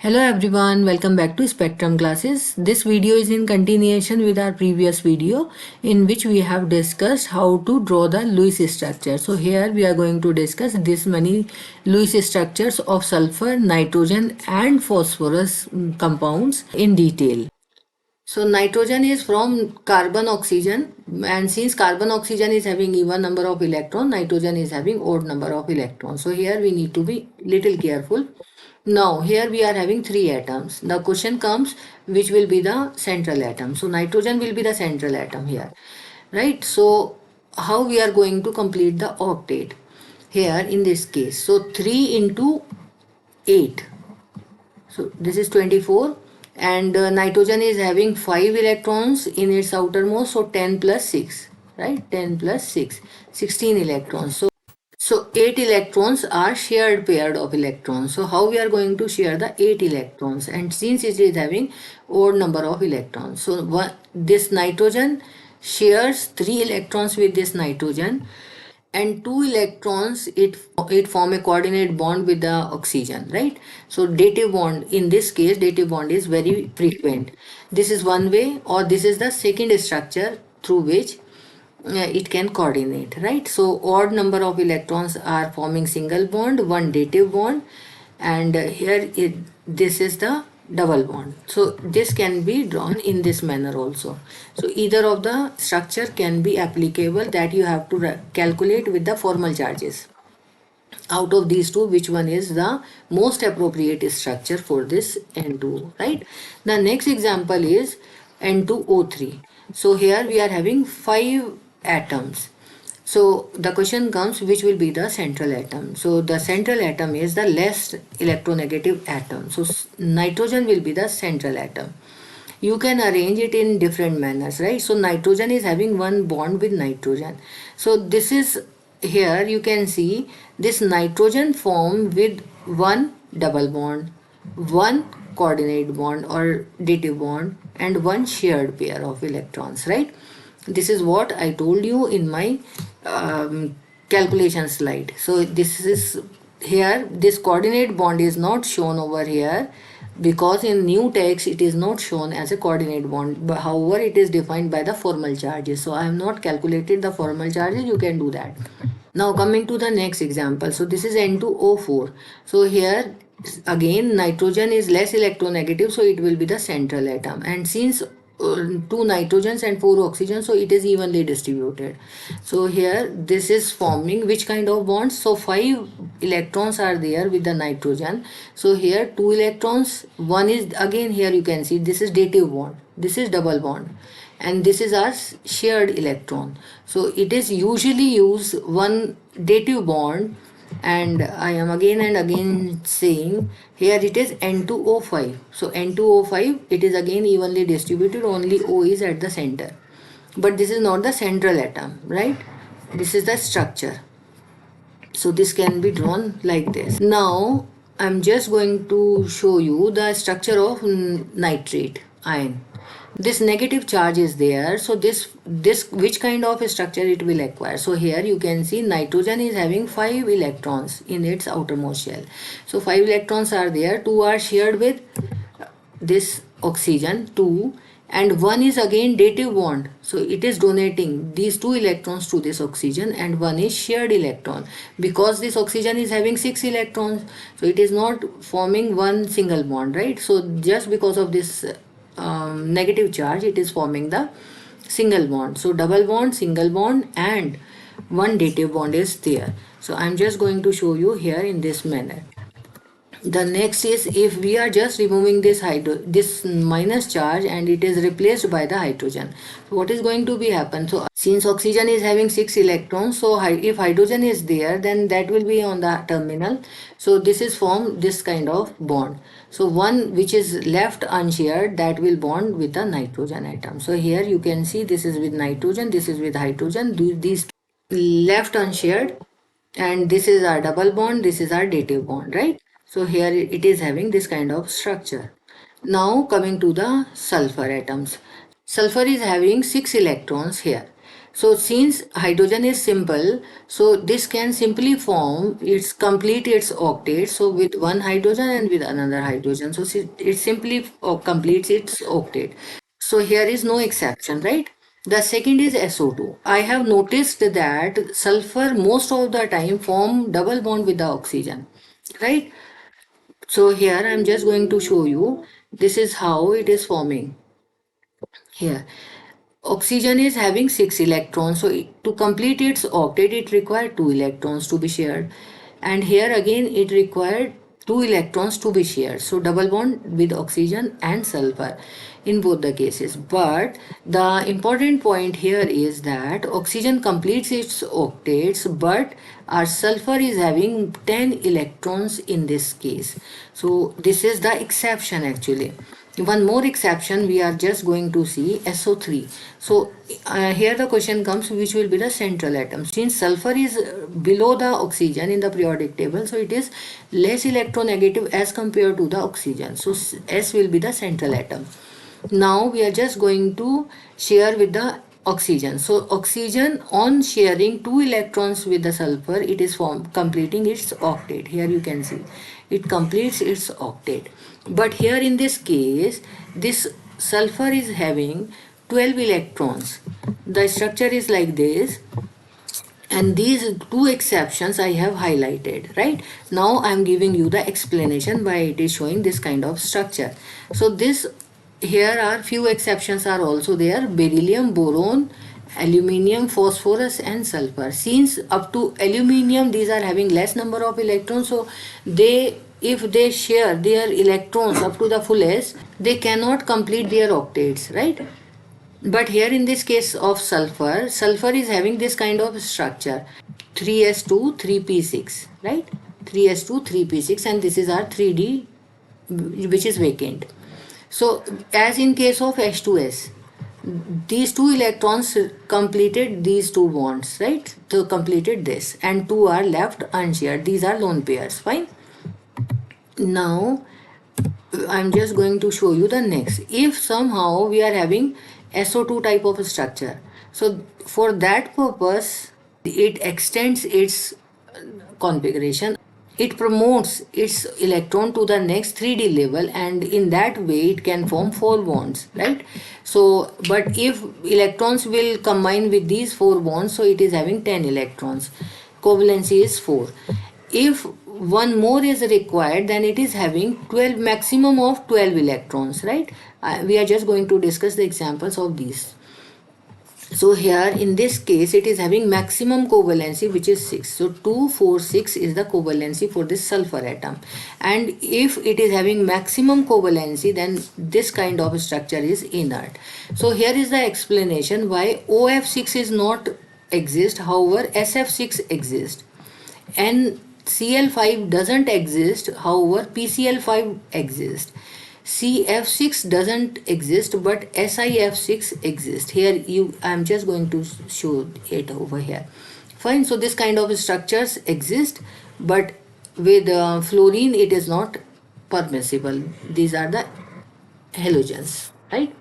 Hello everyone, welcome back to Spectrum Classes. This video is in continuation with our previous video in which we have discussed how to draw the Lewis structure. So here we are going to discuss this many Lewis structures of sulfur, nitrogen and phosphorus compounds in detail. So nitrogen is from carbon oxygen, and since carbon oxygen is having even number of electrons, nitrogen is having odd number of electrons. So here we need to be little careful. Now here we are having three atoms. The question comes which will be the central atom. So nitrogen will be the central atom here, right? So how we are going to complete the octet here in this case? So 3 into 8. So this is 24, and nitrogen is having 5 electrons in its outermost, so 10 plus 6, right? 10 plus 6, 16 electrons. So 8 electrons are shared pair of electrons. So how we are going to share the 8 electrons? And since it is having odd number of electrons, so this nitrogen shares 3 electrons with this nitrogen, and 2 electrons it form a coordinate bond with the oxygen, right? So dative bond, in this case dative bond is very frequent. This is one way, or this is the second structure through which it can coordinate, right? So odd number of electrons are forming single bond, one dative bond, and this is the double bond. So this can be drawn in this manner also. So either of the structure can be applicable, that you have to calculate with the formal charges. Out of these two, which one is the most appropriate structure for this N2, right? The next example is N2O3. So here we are having 5 atoms. So the question comes which will be the central atom. So the central atom is the less electronegative atom. So nitrogen will be the central atom. You can arrange it in different manners, right? So nitrogen is having one bond with nitrogen. So this is, here you can see this nitrogen form with one double bond, one coordinate bond or dative bond, and one shared pair of electrons, right? This is what I told you in my calculation slide. So this is, here this coordinate bond is not shown over here because in new text it is not shown as a coordinate bond, but however it is defined by the formal charges. So I have not calculated the formal charges, you can do that. Now coming to the next example, so this is N2O4. So here again nitrogen is less electronegative, so it will be the central atom, and since 2 nitrogens and 4 oxygens, so it is evenly distributed. So here this is forming which kind of bonds? So 5 electrons are there with the nitrogen. So here 2 electrons, one is, again here you can see this is dative bond, this is double bond, and this is our shared electron. So it is usually use one dative bond, and I am again and again saying here it is N2O5. So N2O5, it is again evenly distributed, only O is at the center, but this is not the central atom, right? This is the structure. So this can be drawn like this. Now I'm just going to show you the structure of nitrate ion. This negative charge is there, so this which kind of a structure it will acquire? So here you can see nitrogen is having 5 electrons in its outermost shell. So 5 electrons are there, 2 are shared with this oxygen, 2, and 1 is again dative bond, so it is donating these 2 electrons to this oxygen, and 1 is shared electron. Because this oxygen is having 6 electrons, so it is not forming one single bond, right? So just because of this negative charge, it is forming the single bond. So double bond, single bond, and one dative bond is there. So I'm just going to show you here in this manner. The next is, if we are just removing this minus charge and it is replaced by the hydrogen, so what is going to be happen? So since oxygen is having 6 electrons, so if hydrogen is there, then that will be on the terminal. So this is form this kind of bond. So one which is left unshared, that will bond with the nitrogen atom. So here you can see this is with nitrogen, this is with hydrogen, these left unshared, and this is our double bond, this is our dative bond, right? So here it is having this kind of structure. Now coming to the sulfur atoms. Sulfur is having 6 electrons here. So since hydrogen is simple, so this can simply form complete its octet. So with one hydrogen and with another hydrogen, so it simply completes its octet. So here is no exception, right? The second is SO2. I have noticed that sulfur most of the time form double bond with the oxygen, right? So here I am just going to show you. This is how it is forming here. Oxygen is having 6 electrons, so to complete its octet, it required 2 electrons to be shared. And here again, it required 2 electrons to be shared. So double bond with oxygen and sulfur in both the cases. But the important point here is that oxygen completes its octets, but our sulfur is having 10 electrons in this case. So this is the exception actually. One more exception we are just going to see, SO3. So here the question comes, which will be the central atom. Since sulfur is below the oxygen in the periodic table, so it is less electronegative as compared to the oxygen. So S will be the central atom. Now we are just going to share with the oxygen. So oxygen, on sharing 2 electrons with the sulfur, it is completing its octet. Here you can see it completes its octet. But here in this case, this sulfur is having 12 electrons. The structure is like this, and these two exceptions I have highlighted. Right now I am giving you the explanation why it is showing this kind of structure. So this, here are few exceptions are also there: beryllium, boron, aluminium, phosphorus and sulfur. Since up to aluminium these are having less number of electrons, so if they share their electrons up to the fullest, they cannot complete their octets, right? But here in this case of sulfur, sulfur is having this kind of structure: 3s2 3p6, right? 3s2 3p6, and this is our 3d, which is vacant. So as in case of H2s, these two electrons completed these two bonds, right? So completed this, and two are left unshared. These are lone pairs. Fine. Now I'm just going to show you the next. If somehow we are having SO2 type of structure, so for that purpose it extends its configuration. It promotes its electron to the next 3D level, and in that way it can form 4 bonds, right? So but if electrons will combine with these 4 bonds, so it is having 10 electrons. Covalency is 4. If one more is required, then it is having 12, maximum of 12 electrons, right? We are just going to discuss the examples of these. So here in this case it is having maximum covalency, which is 6. So 2, 4, 6 is the covalency for this sulfur atom. And if it is having maximum covalency, then this kind of structure is inert. So here is the explanation why OF6 is not exist, however SF6 exists. And Cl5 doesn't exist, however PCl5 exists. CF6 doesn't exist, but SiF6 exists. Here I'm just going to show it over here. Fine. So this kind of structures exist, but with fluorine it is not permissible. These are the halogens, right?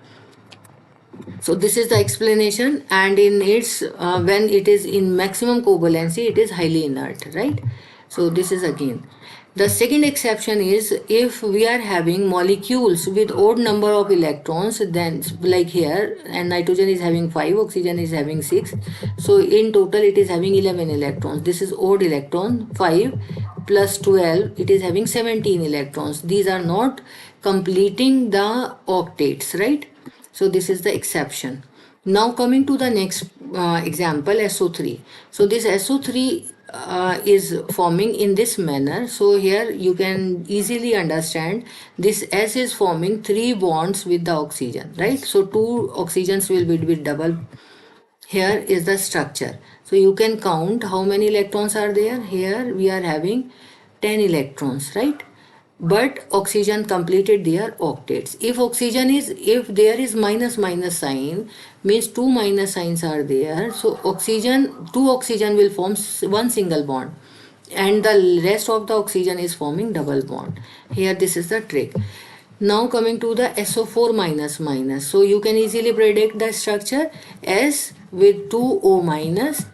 So this is the explanation, and in its when it is in maximum covalency, it is highly inert, right? So this is again. The second exception is if we are having molecules with odd number of electrons, then like here, and nitrogen is having 5, oxygen is having 6. So in total it is having 11 electrons. This is odd electron, 5 plus 12, it is having 17 electrons. These are not completing the octets, right? So this is the exception. Now coming to the next example, SO3. So this SO3 is forming in this manner. So here you can easily understand this S is forming 3 bonds with the oxygen, right? So 2 oxygens will be with double. Here is the structure. So you can count how many electrons are there. Here we are having 10 electrons, right? But oxygen completed their octets. If there is minus minus sign, means 2 minus signs are there. So two oxygen will form one single bond, and the rest of the oxygen is forming double bond. Here this is the trick. Now coming to the SO4 minus minus. So you can easily predict the structure S with 2 O minus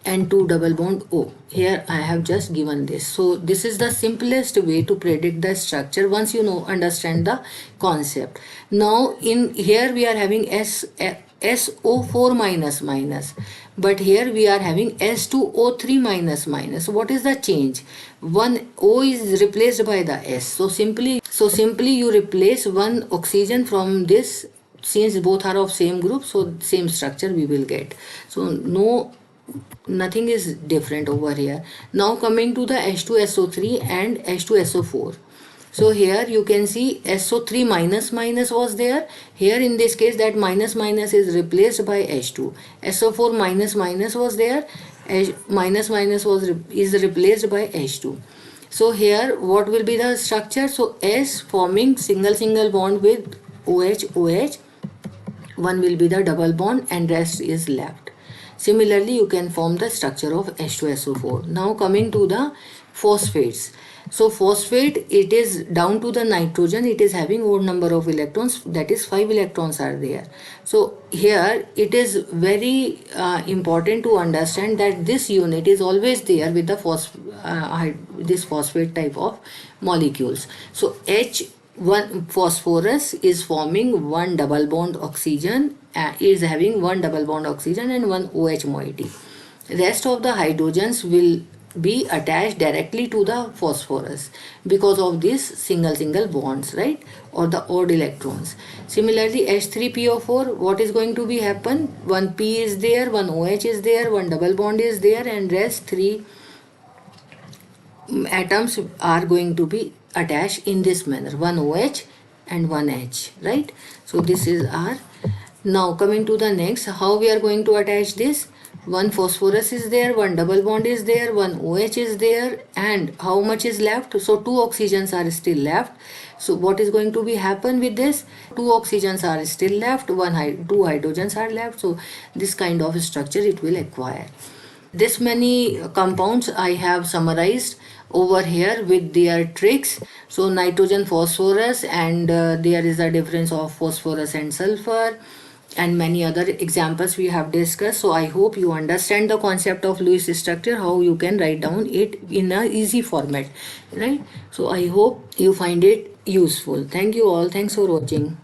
and 2 double bond O. Here I have just given this. So this is the simplest way to predict the structure once you know understand the concept. Now in here we are having SO4 minus minus, but here we are having S2O3 minus minus. What is the change? One O is replaced by the S. So simply you replace one oxygen from this, since both are of same group, so same structure we will get. So nothing is different over here. Now coming to the H2SO3 and H2SO4. So here you can see SO3 minus minus was there. Here in this case that minus minus is replaced by H2. SO4 minus minus was there. Minus minus is replaced by H2. So here what will be the structure? So S forming single bond with OH. One will be the double bond and rest is left. Similarly, you can form the structure of H2SO4. Now coming to the phosphates. So phosphate, it is down to the nitrogen, it is having odd number of electrons, that is 5 electrons are there. So here it is very important to understand that this unit is always there with the this phosphate type of molecules. So H1 phosphorus is forming one double bond oxygen, is having one double bond oxygen and one OH moiety. Rest of the hydrogens will be attached directly to the phosphorus because of these single bonds, right, or the odd electrons. Similarly, H3PO4, what is going to be happen? One P is there, one OH is there, one double bond is there, and rest 3 atoms are going to be attached in this manner, one OH and one H, right? So this is our. Now coming to the next, how we are going to attach this? One phosphorus is there, one double bond is there, one OH is there, and how much is left? So 2 oxygens are still left. So what is going to be happen with this? 2 oxygens are still left, 2 hydrogens are left. So this kind of structure it will acquire. This many compounds I have summarized over here with their tricks. So nitrogen phosphorus, and there is a difference of phosphorus and sulfur, and many other examples we have discussed. So I hope you understand the concept of Lewis structure, how you can write down it in a easy format, right? So I hope you find it useful. Thank you all. Thanks for watching.